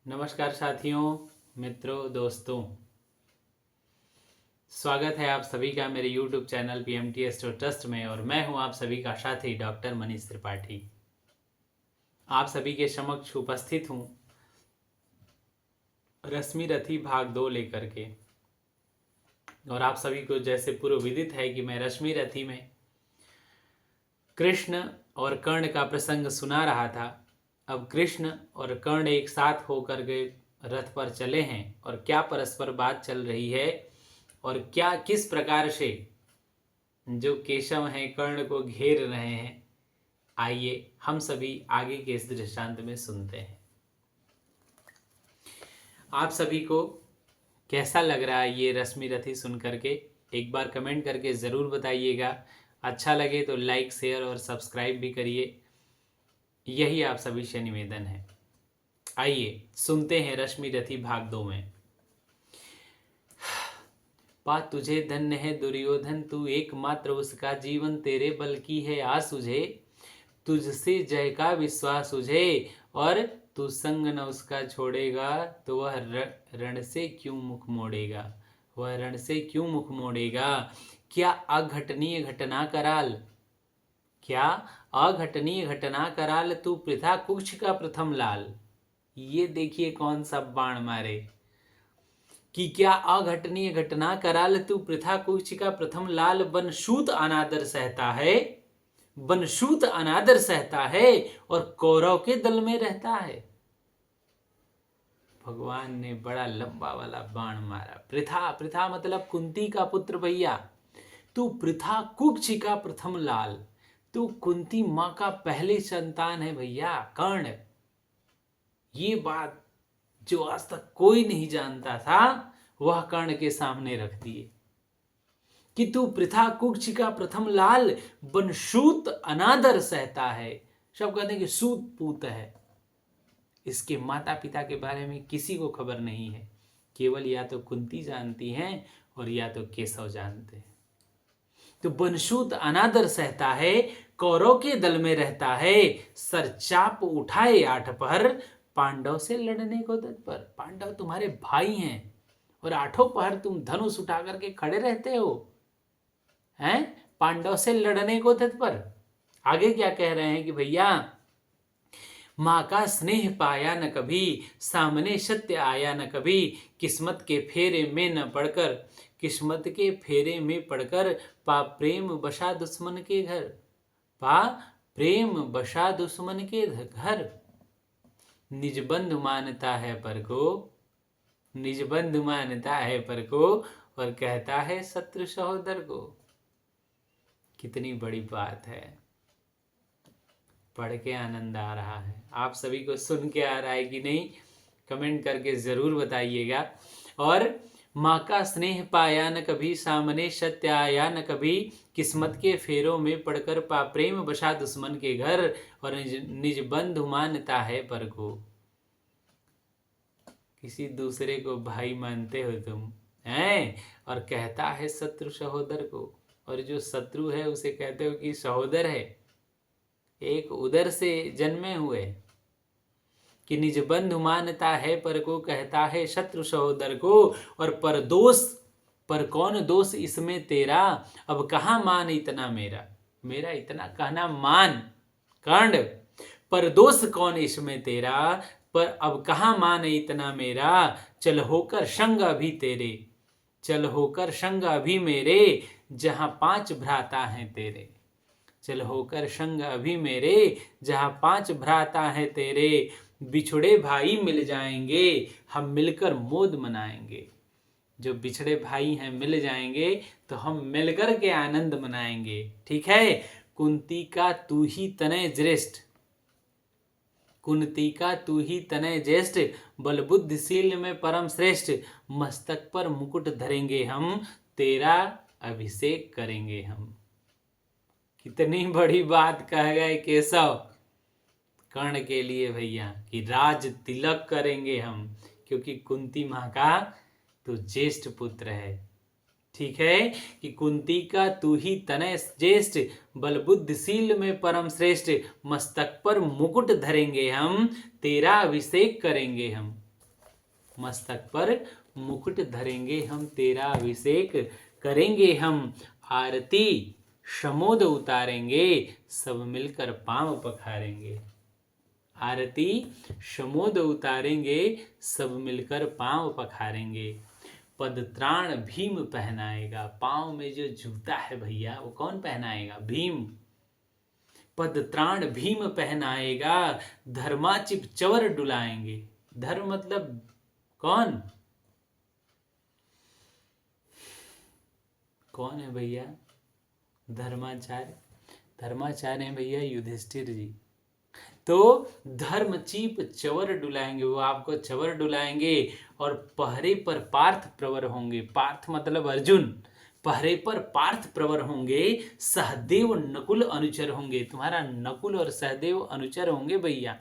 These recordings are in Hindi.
नमस्कार साथियों, मित्रों, दोस्तों। स्वागत है आप सभी का मेरे YouTube channel PMT astro trust में और मैं हूं आप सभी का साथी डॉक्टर मनीष त्रिपाठी। आप सभी के समक्ष उपस्थित हूं रश्मि रथी भाग 2 लेकर के। और आप सभी को जैसे पूर्व विदित है कि मैं रश्मि रथी में कृष्ण और कर्ण का प्रसंग सुना रहा था। अब कृष्ण और कर्ण एक साथ होकर के रथ पर चले हैं और क्या परस्पर बात चल रही है और क्या किस प्रकार से जो केशव हैं कर्ण को घेर रहे हैं, आइए हम सभी आगे के इस दृष्टांत में सुनते हैं। आप सभी को कैसा लग रहा है ये रश्मि रथी सुन करके एक बार कमेंट करके ज़रूर बताइएगा। अच्छा लगे तो लाइक, शेयर और सब्सक्राइब भी करिए, यही आप सभी से निवेदन है। आइए सुनते हैं रश्मि रथी भाग 2 में। पा तुझे धन्य है दुर्योधन, तू एकमात्र उसका जीवन तेरे बल की है आस तुझे। तुझसे जय का विश्वास तुझे और तू संग न उसका छोड़ेगा, तो वह रण से क्यों मुख मोड़ेगा, वह रण से क्यों मुख मोड़ेगा। क्या अघटनीय घटना कराल, क्या अघटनीय घटना कराल, तू पृथा कुक्ष का प्रथम लाल। ये देखिए कौन सा बाण मारे कि क्या अघटनीय घटना कराल, तू पृथा कुक्ष का प्रथम लाल। बनशूत अनादर सहता है, बनशूत अनादर सहता है और कौरव के दल में रहता है। भगवान ने बड़ा लंबा वाला बाण मारा। पृथा, पृथा मतलब कुंती का पुत्र भैया। तू पृथा कुक्ष का प्रथम लाल, तू कुंती माँ का पहली संतान है भैया कर्ण। ये बात जो आज तक कोई नहीं जानता था वह कर्ण के सामने रख दिए कि तू पृथा कुक्ष का प्रथम लाल, बनशूत अनादर सहता है। सब कहते हैं कि सूत पूत है। इसके माता पिता के बारे में किसी को खबर नहीं है, केवल या तो कुंती जानती हैं और या तो केशव जानते हैं। तो बनशूत अनादर सहता है, कौरव के दल में रहता है, सरचाप उठाए 8 पहर, पांडव से लड़ने को तत्पर। पांडव तुम्हारे भाई हैं और 8 पहर तुम धनुष उठा करके खड़े रहते हो, हैं? पांडव से लड़ने को तत्पर। आगे क्या कह रहे हैं कि भैया माँ का स्नेह पाया न कभी, सामने सत्य आया न कभी। किस्मत के फेरे में न पड़कर, किस्मत के फेरे में पड़कर, पा प्रेम बसा दुश्मन के घर, पा प्रेम बसा दुश्मन के घर। निज बंधु मानता है पर को, निज बंधु मानता है पर को और कहता है शत्रु सहोदर को। कितनी बड़ी बात है, पढ़ के आनंद आ रहा है। आप सभी को सुन के आ रहा है कि नहीं, कमेंट करके ज़रूर बताइएगा। और माँ का स्नेह पाया न कभी, सामने सत्य आया न कभी। किस्मत के फेरों में पड़कर, पा प्रेम बसा दुश्मन के घर और निज बंधु मानता है पर को। किसी दूसरे को भाई मानते हो तुम, हैं? और कहता है शत्रु सहोदर को, और जो शत्रु है उसे कहते हो कि सहोदर है, एक उदर से जन्मे हुए। कि निज बंधु मानता है पर को, कहता है शत्रु सहोदर को। और पर दोष, पर कौन दोष इसमें तेरा, अब कहाँ मान इतना मेरा, मेरा इतना कहना मान कर्ण। पर दोष कौन इसमें तेरा, पर अब कहाँ मान इतना मेरा। चल होकर संग अभी तेरे, चल होकर संग अभी मेरे, जहाँ 5 भ्राता हैं तेरे। चल होकर संग अभी मेरे, जहाँ 5 भ्राता हैं तेरे। बिछड़े भाई मिल जाएंगे, हम मिलकर मोद मनाएंगे। जो बिछड़े भाई हैं मिल जाएंगे तो हम मिलकर के आनंद मनाएंगे, ठीक है। कुंती का तू ही तनय ज्येष्ठ, कुंती का तू ही तनय ज्येष्ठ, बल बुद्धिशील में परम श्रेष्ठ। मस्तक पर मुकुट धरेंगे हम, तेरा अभिषेक करेंगे हम। कितनी बड़ी बात कह गए केशव कर्ण के लिए भैया कि राज तिलक करेंगे हम, क्योंकि कुंती माँ का तो ज्येष्ठ पुत्र है, ठीक है। कि कुंती का तू ही तनय ज्येष्ठ, बल बुद्धिशील में परम श्रेष्ठ। मस्तक पर मुकुट धरेंगे हम, तेरा अभिषेक करेंगे हम। मस्तक पर मुकुट धरेंगे हम, तेरा अभिषेक करेंगे हम, आरती शमोद उतारेंगे, सब मिलकर पांव पखारेंगे। आरती शमोद उतारेंगे, सब मिलकर पांव पखारेंगे। पदत्राण भीम पहनाएगा, पांव में जो जूता है भैया वो कौन पहनाएगा? भीम। पदत्राण भीम पहनाएगा, धर्माचिप चवर डुलाएंगे। धर्म मतलब कौन? कौन है भैया? धर्माचार्य। धर्माचार्य हैं भैया युधिष्ठिर जी। तो धर्मचीप चवर डुलाएंगे, वो आपको चवर डुलाएंगे और पहरे पर पार्थ प्रवर होंगे। पार्थ मतलब अर्जुन। पहरे पर पार्थ प्रवर होंगे, सहदेव नकुल अनुचर होंगे। तुम्हारा नकुल और सहदेव अनुचर होंगे भैया,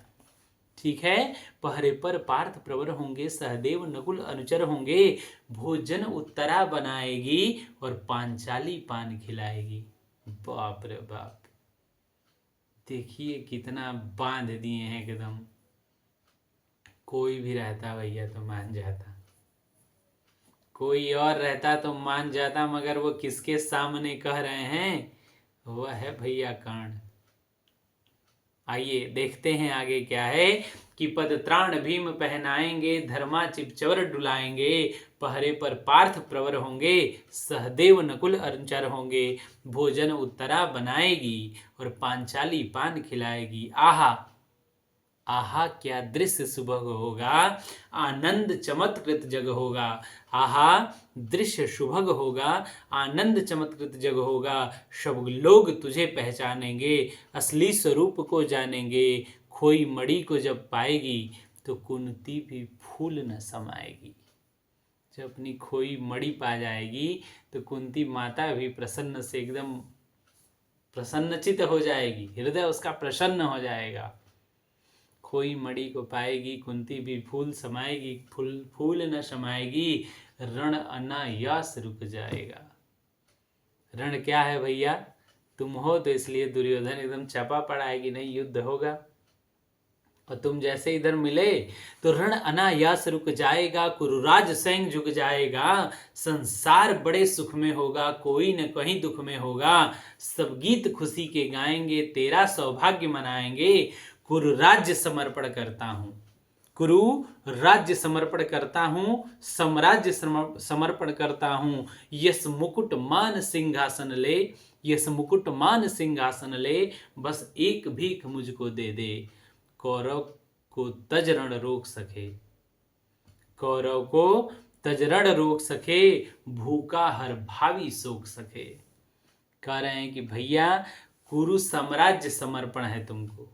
ठीक है। पहरे पर पार्थ प्रवर होंगे, सहदेव नकुल अनुचर होंगे। भोजन उत्तरा बनाएगी और पांचाली पान खिलाएगी। बाप रे बाप, देखिए कितना बांध दिए हैं एकदम। कोई भी रहता भैया तो मान जाता, कोई और रहता तो मान जाता, मगर वो किसके सामने कह रहे हैं? वह है भैया कर्ण। आइए देखते हैं आगे क्या है कि पदत्राण भीम पहनाएंगे, धर्माचिप चवर डुलाएंगे, पहरे पर पार्थ प्रवर होंगे, सहदेव नकुल अनुचर होंगे। भोजन उत्तरा बनाएगी और पांचाली पान खिलाएगी। आहा आहा क्या दृश्य सुभग होगा, आनंद चमत्कृत जग होगा। आहा दृश्य शुभग होगा, आनंद चमत्कृत जग होगा। सब लोग तुझे पहचानेंगे, असली स्वरूप को जानेंगे। खोई मणि को जब पाएगी तो कुंती भी फूल न समाएगी। जब अपनी खोई मणि पा जाएगी तो कुंती माता भी प्रसन्न से एकदम प्रसन्नचित हो जाएगी, हृदय उसका प्रसन्न हो जाएगा। खोई मणि को पाएगी, कुंती भी फूल समाएगी, फूल न समाएगी, रण अनायास रुक जाएगा। रण क्या है भैया? तुम हो तो इसलिए दुर्योधन एकदम चपा पड़ा है कि नहीं युद्ध होगा, और तुम जैसे इधर मिले तो रण अनायास रुक जाएगा, कुरुराज स्वयं झुक जाएगा। संसार बड़े सुख में होगा, कोई न कहीं दुख में होगा। सब गीत खुशी के गाएंगे, तेरा सौभाग्य मनाएंगे। कुरु राज्य समर्पण करता हूँ, कुरु राज्य समर्पण करता हूँ, साम्राज्य समर्पण करता हूँ। यस मुकुट मान सिंहासन ले, यस मुकुट मान सिंहासन ले, बस एक भीख मुझको दे दे। कौरव को तजरण रोक सके, कौरव को तजरण रोक सके, भूखा हर भावी सोख सके। कह रहे हैं कि भैया कुरु साम्राज्य समर्पण है तुमको,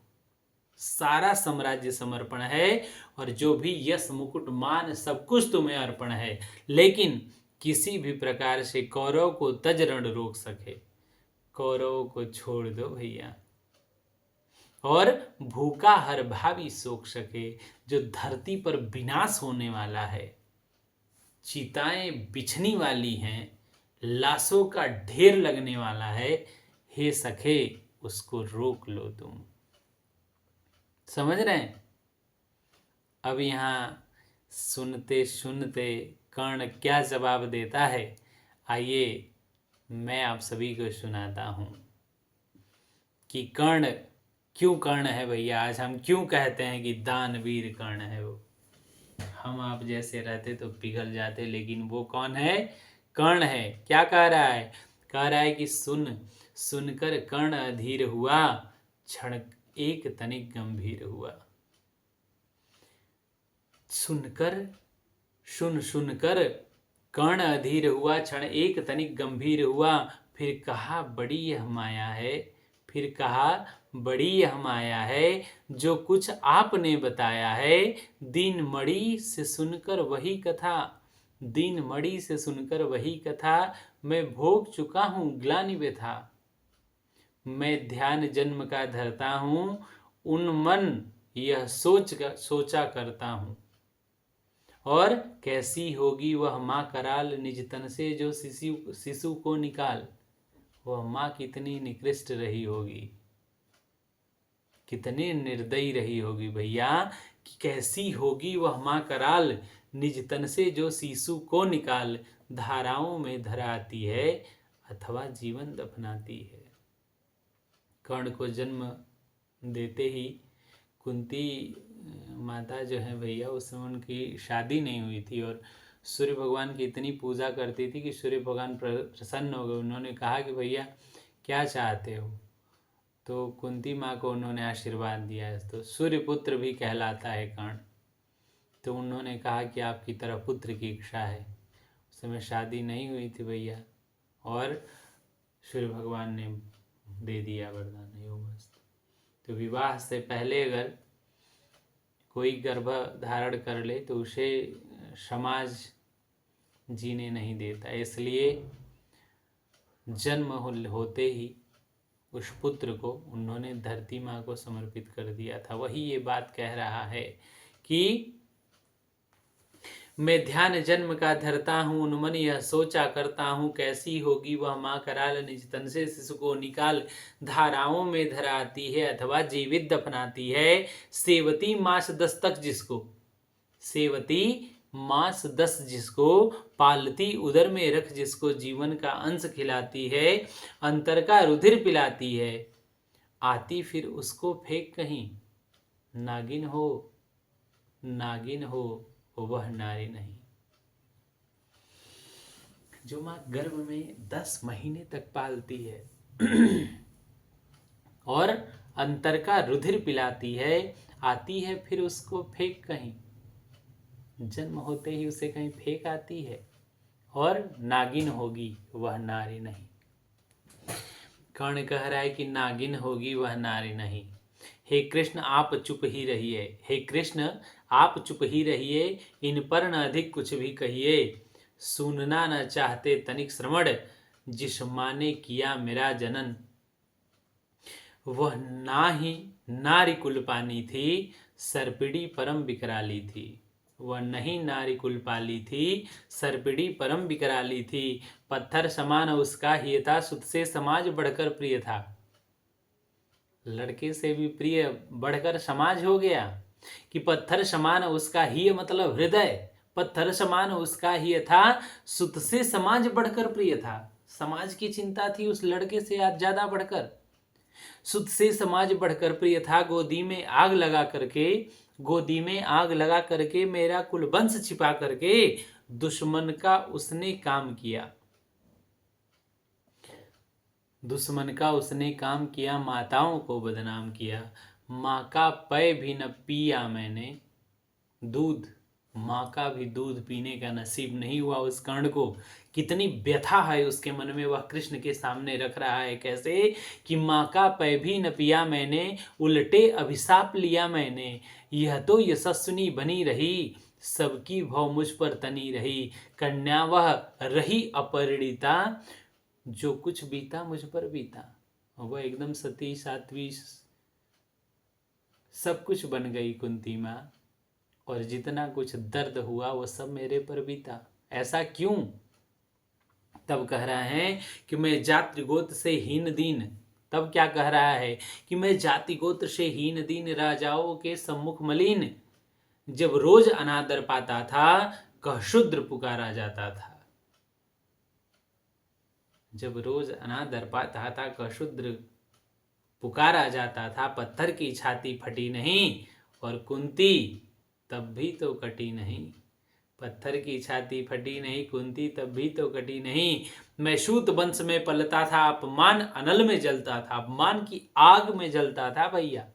सारा साम्राज्य समर्पण है, और जो भी यश मुकुट मान सब कुछ तुम्हें अर्पण है, लेकिन किसी भी प्रकार से कौरव को तजरण रोक सके। कौरव को छोड़ दो भैया, और भूखा हर भावी सोख सके। जो धरती पर विनाश होने वाला है, चिताएं बिछनी वाली हैं, लाशों का ढेर लगने वाला है, हे सखे उसको रोक लो तुम। समझ रहे हैं? अब यहाँ सुनते सुनते कर्ण क्या जवाब देता है, आइए मैं आप सभी को सुनाता हूँ कि कर्ण क्यों कर्ण है भैया। आज हम क्यों कहते हैं कि दानवीर कर्ण है वो। हम आप जैसे रहते तो पिघल जाते, लेकिन वो कौन है? कर्ण है। क्या कह रहा है? कह रहा है कि सुनकर कर्ण अधीर हुआ, क्षण एक तनिक गंभीर हुआ। सुनकर कर्ण अधीर हुआ, क्षण एक तनिक गंभीर हुआ। फिर कहा बड़ी यह माया है, फिर कहा बड़ी यह माया है, जो कुछ आपने बताया है। दीन मणि से सुनकर वही कथा, दीन मणि से सुनकर वही कथा, मैं भोग चुका हूँ ग्लानि व्यथा। मैं ध्यान जन्म का धरता हूँ, उन मन यह सोचा करता हूँ। और कैसी होगी वह माँ कराल, निज तन से जो शिशु को निकाल। वह माँ कितनी निकृष्ट रही होगी, कितनी निर्दयी रही होगी भैया, कि कैसी होगी वह माँ कराल, निज तन से जो शिशु को निकाल, धाराओं में धराती है अथवा जीवन दफनाती है। कर्ण को जन्म देते ही कुंती माता जो है भैया, उस समय उनकी शादी नहीं हुई थी और सूर्य भगवान की इतनी पूजा करती थी कि सूर्य भगवान प्रसन्न हो गए। उन्होंने कहा कि भैया क्या चाहते हो, तो कुंती माँ को उन्होंने आशीर्वाद दिया है, तो सूर्य पुत्र भी कहलाता है कर्ण। तो उन्होंने कहा कि आपकी तरफ पुत्र की इच्छा है। उस समय शादी नहीं हुई थी भैया, और सूर्य भगवान ने दे दिया वरदान। यो मस्त। तो विवाह से पहले अगर कोई गर्भ धारण कर ले तो उसे समाज जीने नहीं देता, इसलिए जन्म होते ही उस पुत्र को उन्होंने धरती माँ को समर्पित कर दिया था। वही ये बात कह रहा है कि मैं ध्यान जन्म का धरता हूँ, उन्मन यह सोचा करता हूँ, कैसी होगी वह माँ कराल, निज तन से शिशु को निकाल, धाराओं में धराती है अथवा जीवित दफनाती है। सेवती मास 10 तक जिसको, सेवती मास 10 जिसको, पालती उदर में रख जिसको, जीवन का अंश खिलाती है, अंतर का रुधिर पिलाती है, आती फिर उसको फेंक कहीं, नागिन हो नागिन हो वह नारी नहीं। जो माँ गर्भ में 10 महीने तक पालती है और अंतर का रुधिर पिलाती है, आती है फिर उसको फेंक कहीं, जन्म होते ही उसे कहीं फेंक आती है, और नागिन होगी वह नारी नहीं। कर्ण कह रहा है कि नागिन होगी वह नारी नहीं। हे कृष्ण आप चुप ही रहिए, हे कृष्ण आप चुप ही रहिए, इन पर न अधिक कुछ भी कहिए, सुनना न चाहते तनिक श्रवण, जिस माँ ने किया मेरा जनन, वह ना ही नारी कुल पानी थी, सर्पिड़ी परम विकराली थी। वह नहीं नारी कुल पाली थी, सर्पिड़ी परम विकराली थी, पत्थर समान उसका ही था, सुत से समाज बढ़कर प्रिय था। लड़के से भी प्रिय बढ़कर समाज हो गया कि पत्थर समान उसका ही, मतलब हृदय पत्थर समान उसका ही था, सुत से समाज बढ़कर प्रिय था। समाज की चिंता थी उस लड़के से आज ज्यादा बढ़कर, सुत से समाज बढ़कर प्रिय था। गोदी में आग लगा करके, गोदी में आग लगा करके, मेरा कुल वंश छिपा करके, दुश्मन का उसने काम किया, दुश्मन का उसने काम किया, माताओं को बदनाम किया। माँ का पै भी न पिया मैंने, दूध, माँ का भी दूध पीने का नसीब नहीं हुआ उस कर्ण को। कितनी व्यथा है उसके मन में, वह कृष्ण के सामने रख रहा है। कैसे कि माँ का पै भी न पिया मैंने, उल्टे अभिशाप लिया मैंने, यह तो यशस्विनी बनी रही, सबकी भव मुझ पर तनी रही, कन्या वह रही अपरिणीता, जो कुछ बीता मुझ पर बीता। वह एकदम सती साध्वी सब कुछ बन गई कुंती माँ, और जितना कुछ दर्द हुआ वो सब मेरे पर बीता। ऐसा क्यों? तब कह रहा है कि मैं जाति गोत्र से हीन दीन, तब क्या कह रहा है कि मैं जाति गोत्र से हीन दीन, राजाओं के सम्मुख मलिन, जब रोज अनादर पाता था, कह शूद्र पुकारा जाता था। जब रोज अनादर पाता था, कह शूद्र पुकारा जाता था। पत्थर की छाती फटी नहीं, और कुंती तब भी तो कटी नहीं। पत्थर की छाती फटी नहीं, कुंती तब भी तो कटी नहीं। मैं सूत वंश में पलता था, अपमान अनल में जलता था, अपमान की आग में जलता था। भैया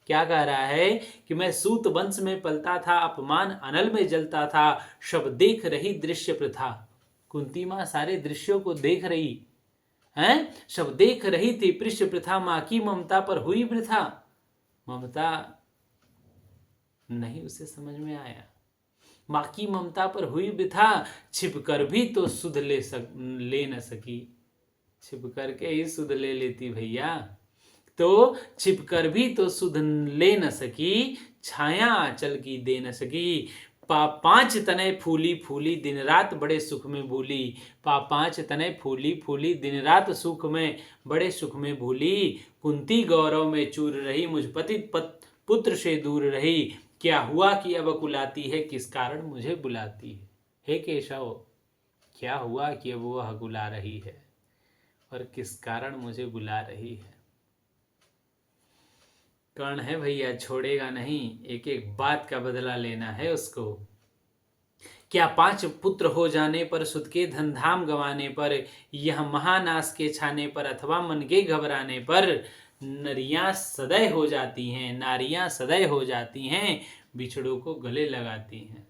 क्या कह रहा है कि मैं सूत वंश में पलता था, अपमान अनल में जलता था, सब देख रही दृश्य प्रथा। कुंती माँ सारे दृश्यों को देख रही हैं, सब देख रही थी पृष्ठ प्रथा, माँ की ममता पर हुई वृथा। ममता नहीं उसे समझ में आया, माँ की ममता पर हुई वृथा, छिप कर भी तो सुध ले न सकी। छिप करके ही सुध ले लेती भैया, तो छिप कर भी तो सुध ले न सकी, छाया आंचल की दे न सकी। पांच तने फूली फूली, दिन रात बड़े सुख में भूली। पांच तने फूली फूली, दिन रात सुख में बड़े सुख में भूली। कुंती गौरव में चूर रही, मुझ पति पुत्र से दूर रही। क्या हुआ कि अब कुलाती है, किस कारण मुझे बुलाती है। हे केशव, क्या हुआ कि अब वह बुला रही है और किस कारण मुझे बुला रही है। कर्ण है भैया, छोड़ेगा नहीं, एक एक बात का बदला लेना है उसको। क्या 5 पुत्र हो जाने पर, सुत के धन धाम गंवाने पर, यह महानाश के छाने पर, अथवा मन के घबराने पर नारियां सदैव हो जाती हैं, नारियां सदैव हो जाती हैं, बिछड़ों को गले लगाती हैं।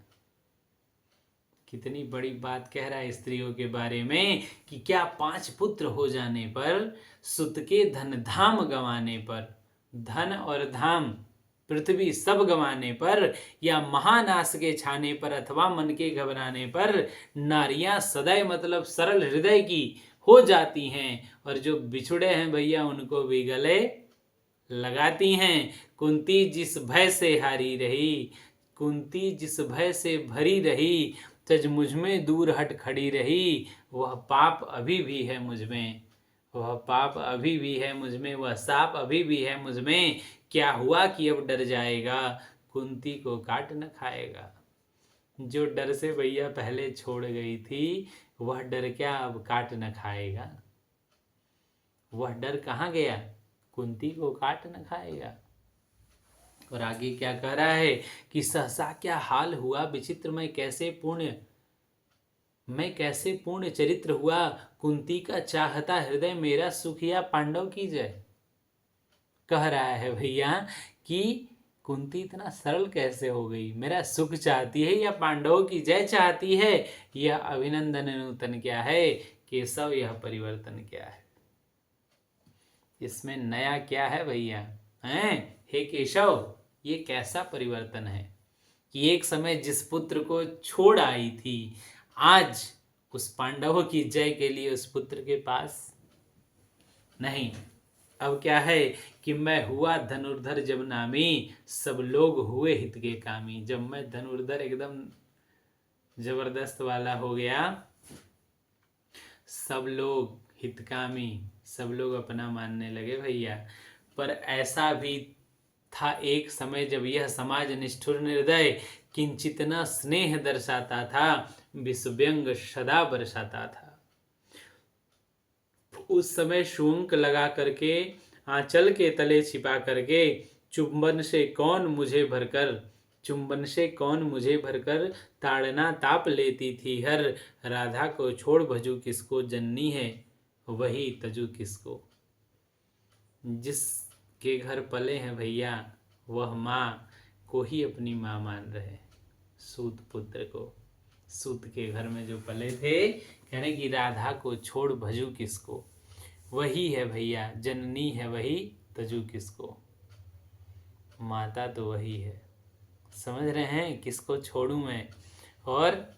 कितनी बड़ी बात कह रहा है स्त्रियों के बारे में कि क्या 5 पुत्र हो जाने पर, सुत के धन धाम गंवाने पर, धन और धाम पृथ्वी सब गंवाने पर, या महानाश के छाने पर, अथवा मन के घबराने पर नारियां सदैव मतलब सरल हृदय की हो जाती हैं, और जो बिछुड़े हैं भैया उनको भी गले लगाती हैं। कुंती जिस भय से हारी रही, कुंती जिस भय से भरी रही, तज मुझ में दूर हट खड़ी रही, वह पाप अभी भी है मुझ में, वह पाप अभी भी है मुझ में, वह साप अभी भी है मुझ में। क्या हुआ कि अब डर जाएगा, कुंती को काट न खाएगा। जो डर से भैया पहले छोड़ गई थी, वह डर क्या अब काट न खाएगा। वह डर कहाँ गया, कुंती को काट न खाएगा। और आगे क्या कह रहा है कि सहसा क्या हाल हुआ विचित्र, मैं कैसे पूर्ण चरित्र हुआ, कुंती का चाहता हृदय मेरा सुखिया पांडव की जय। कह रहा है भैया कि कुंती इतना सरल कैसे हो गई, मेरा सुख चाहती है या पांडवों की जय चाहती है। यह अभिनंदन नूतन क्या है केशव, यह परिवर्तन क्या है, इसमें नया क्या है भैया हैं। हे केशव, ये कैसा परिवर्तन है कि एक समय जिस पुत्र को छोड़ आई थी, आज उस पांडवों की जय के लिए उस पुत्र के पास नहीं। अब क्या है कि मैं हुआ धनुर्धर जब नामी, सब लोग हुए हित के कामी। जब मैं धनुर्धर एकदम जबरदस्त वाला हो गया, सब लोग हितकामी, सब लोग अपना मानने लगे भैया। पर ऐसा भी था एक समय जब यह समाज निष्ठुर निर्दय किंचित न स्नेह दर्शाता था, विषव्यंग सदा बरसाता था। उस समय शुंक लगा करके, आंचल के तले छिपा करके, चुंबन से कौन मुझे भरकर ताड़ना ताप लेती थी हर। राधा को छोड़ भजू किसको, जननी है वही तजू किसको। जिसके घर पले हैं भैया, वह माँ को ही अपनी माँ मान रहे। सूत पुत्र को, सूत के घर में जो पले थे, कहने की राधा को छोड़ भजू किसको, वही है भैया जननी है वही तजू किसको। माता तो वही है, समझ रहे हैं, किसको छोड़ूं मैं। और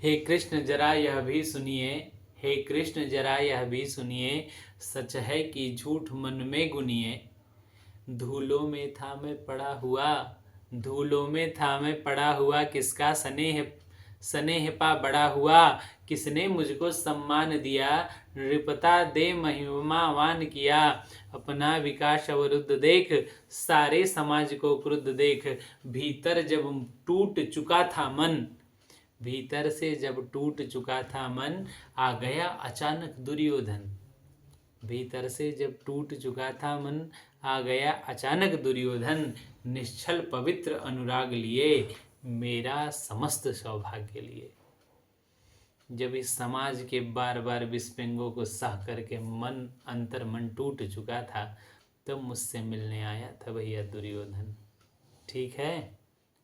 हे कृष्ण जरा यह भी सुनिए, हे कृष्ण जरा यह भी सुनिए, सच है कि झूठ मन में गुनिए। धूलों में था मैं पड़ा हुआ, धूलों में था मैं पड़ा हुआ, किसका स्नेह पा बड़ा हुआ। किसने मुझको सम्मान दिया, नृपता दे महिमावान किया। अपना विकास अवरुद्ध देख, सारे समाज को क्रुद्ध देख। भीतर जब टूट चुका था मन, भीतर से जब टूट चुका था मन, आ गया अचानक दुर्योधन। भीतर से जब टूट चुका था मन, आ गया अचानक दुर्योधन। निश्चल पवित्र अनुराग लिए, मेरा समस्त सौभाग्य लिए। जब इस समाज के बार बार विस्पिंगों को सह करके मन अंतर मन टूट चुका था, तब तो मुझसे मिलने आया था भैया दुर्योधन। ठीक है।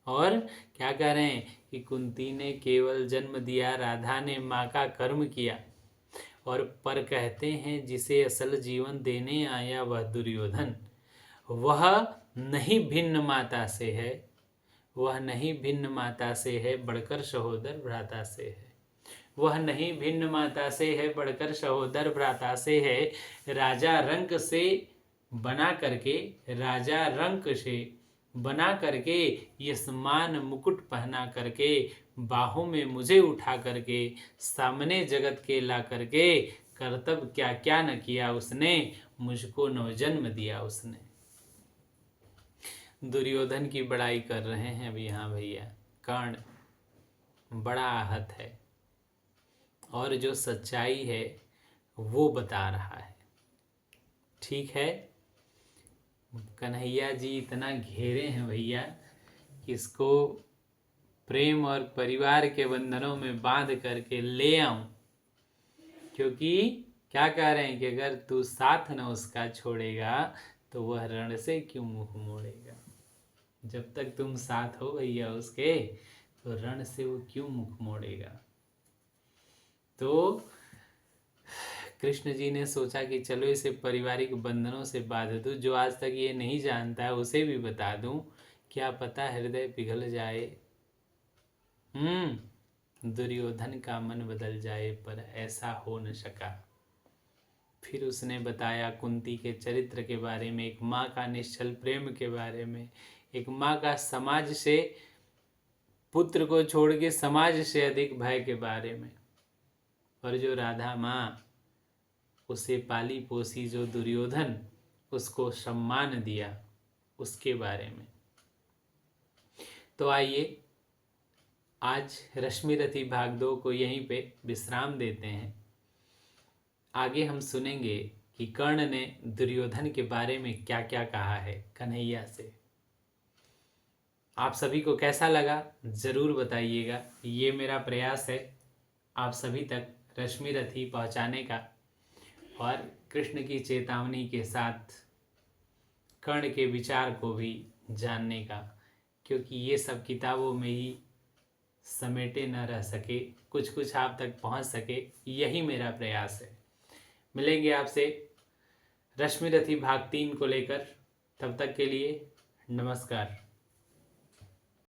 और क्या कह रहे हैं कि कुंती ने केवल जन्म दिया, राधा ने माँ का कर्म किया। और पर कहते हैं जिसे असल जीवन देने आया वह दुर्योधन, वह नहीं भिन्न माता से है, वह नहीं भिन्न माता से है, बढ़कर सहोदर भ्राता से है। वह नहीं भिन्न माता से है, बढ़कर सहोदर भ्राता से है। राजा रंक से बना करके, राजा रंक से बना करके, यशमान मुकुट पहना करके, बाहों में मुझे उठा करके, सामने जगत के ला करके, कर्तव्य क्या क्या न किया उसने, मुझको नवजन्म दिया उसने। दुर्योधन की बड़ाई कर रहे हैं अभी। हाँ भैया, कर्ण बड़ा आहत है और जो सच्चाई है वो बता रहा है। ठीक है, कन्हैया जी इतना घेरे हैं भैया कि इसको प्रेम और परिवार के बंधनों में बांध करके ले आऊं, क्योंकि क्या कह रहे हैं कि अगर तू साथ न उसका छोड़ेगा तो वह रण से क्यों मुंह मोड़ेगा। जब तक तुम साथ हो भैया उसके, तो रण से वो क्यों मुख मोड़ेगा। तो कृष्ण जी ने सोचा कि चलो इसे पारिवारिक बंधनों से बांध दूं, जो आज तक ये नहीं जानता है उसे भी बता दूं, क्या पता हृदय पिघल जाए। दुर्योधन का मन बदल जाए, पर ऐसा हो न सका। फिर उसने बताया कुंती के चरित्र के बारे में, एक माँ का निश्चल प्रेम के बारे में, एक माँ का समाज से पुत्र को छोड़ के समाज से अधिक भय के बारे में, और जो राधा माँ उसे पाली पोसी, जो दुर्योधन उसको सम्मान दिया, उसके बारे में। तो आइए आज रश्मिरथी भाग 2 को यहीं पे विश्राम देते हैं। आगे हम सुनेंगे कि कर्ण ने दुर्योधन के बारे में क्या क्या कहा है कन्हैया से। आप सभी को कैसा लगा ज़रूर बताइएगा। ये मेरा प्रयास है आप सभी तक रश्मिरथी पहुंचाने का, और कृष्ण की चेतावनी के साथ कर्ण के विचार को भी जानने का, क्योंकि ये सब किताबों में ही समेटे न रह सके, कुछ कुछ आप तक पहुंच सके, यही मेरा प्रयास है। मिलेंगे आपसे रश्मिरथी भाग 3 को लेकर, तब तक के लिए नमस्कार।